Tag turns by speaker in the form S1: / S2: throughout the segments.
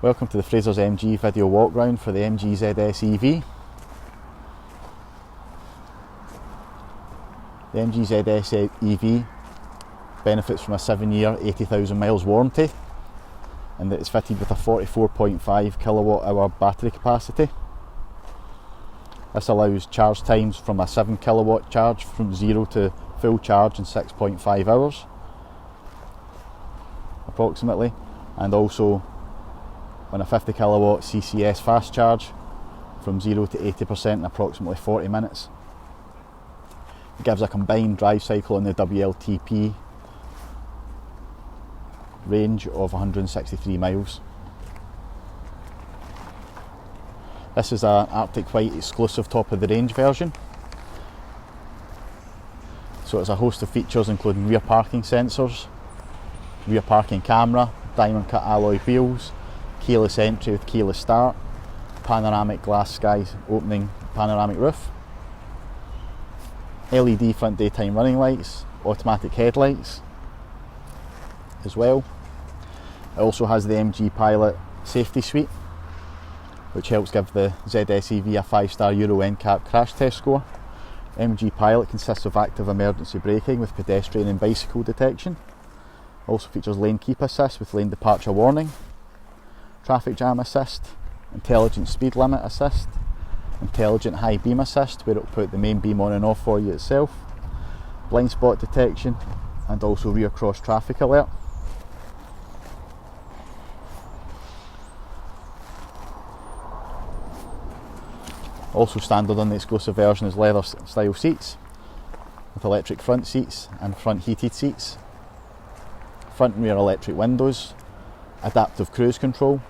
S1: Welcome to the Frasers MG video walk round for the MG ZS EV. The MG ZS EV benefits from a 7-year 80,000 miles warranty, and that it's fitted with a 44.5 kWh battery capacity. This allows charge times from a 7 kilowatt charge from 0 to full charge in 6.5 hours approximately, and also on a 50 kilowatt CCS fast charge from 0 to 80% in approximately 40 minutes. It gives a combined drive cycle on the WLTP range of 163 miles. This is an Arctic White exclusive top of the range version. So it's a host of features including rear parking sensors, rear parking camera, diamond cut alloy wheels, keyless entry with keyless start, panoramic glass skies opening panoramic roof, LED front daytime running lights, automatic headlights as well. It also has the MG Pilot safety suite, which helps give the ZS EV a 5-star Euro NCAP crash test score. MG Pilot consists of active emergency braking with pedestrian and bicycle detection. Also features lane keep assist with lane departure warning, traffic jam assist, intelligent speed limit assist, intelligent high beam assist where it will put the main beam on and off for you itself, blind spot detection, and also rear cross traffic alert. Also standard on the exclusive version is leather style seats with electric front seats and front heated seats, front and rear electric windows, adaptive cruise control,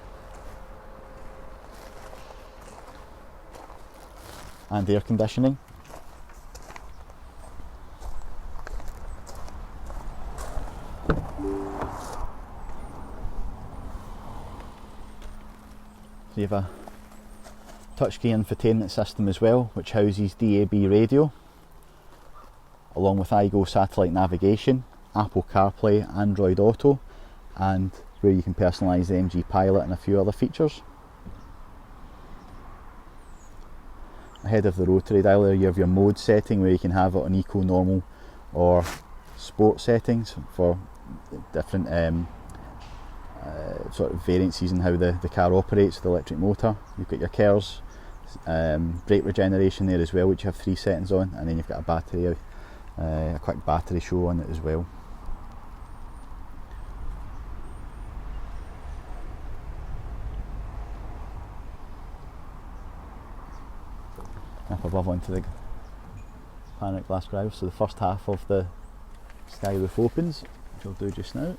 S1: and air conditioning. So you have a touchscreen infotainment system as well, which houses DAB radio, along with iGo satellite navigation, Apple CarPlay, Android Auto, and where you can personalise the MG Pilot and a few other features. Ahead of the rotary dialer you have your mode setting where you can have it on eco, normal or sport settings for different sort of variances in how the car operates with the electric motor. You've got your KERS brake regeneration there as well, which you have 3 settings on, and then you've got a battery, a quick battery show on it as well. Up above onto the panoramic glass drive, so the first half of the sky roof opens, which I'll do just now,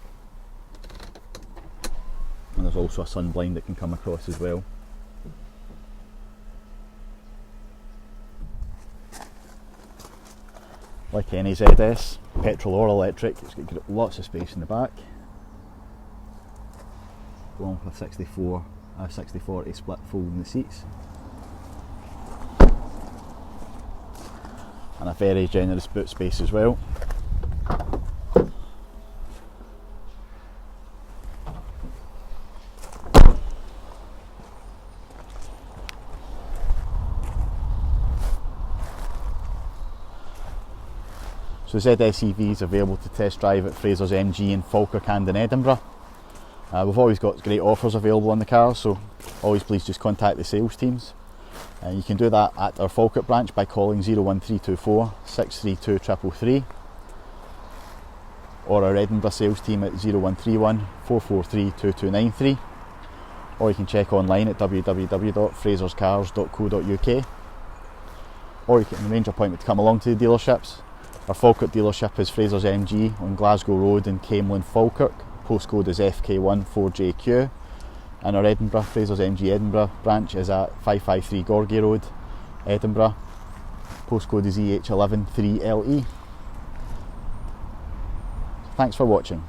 S1: and there's also a sun blind that can come across as well. Like any ZS, petrol or electric, it's got lots of space in the back, along with a 60-40 split fold in the seats, and a very generous boot space as well. So the ZS EV is available to test drive at Frasers MG in Falkirk and in Edinburgh. We've always got great offers available on the cars, so always please just contact the sales teams. You can do that at our Falkirk branch by calling 01324 632 333, or our Edinburgh sales team at 0131 443 2293, or you can check online at www.fraserscars.co.uk, or you can arrange an appointment to come along to the dealerships. Our Falkirk dealership is Frasers MG on Glasgow Road in Camelin, Falkirk. Postcode is FK1 4JQ. And our Edinburgh, Frasers MG Edinburgh branch is at 553 Gorgie Road, Edinburgh. Postcode is EH11 3LE. Thanks for watching.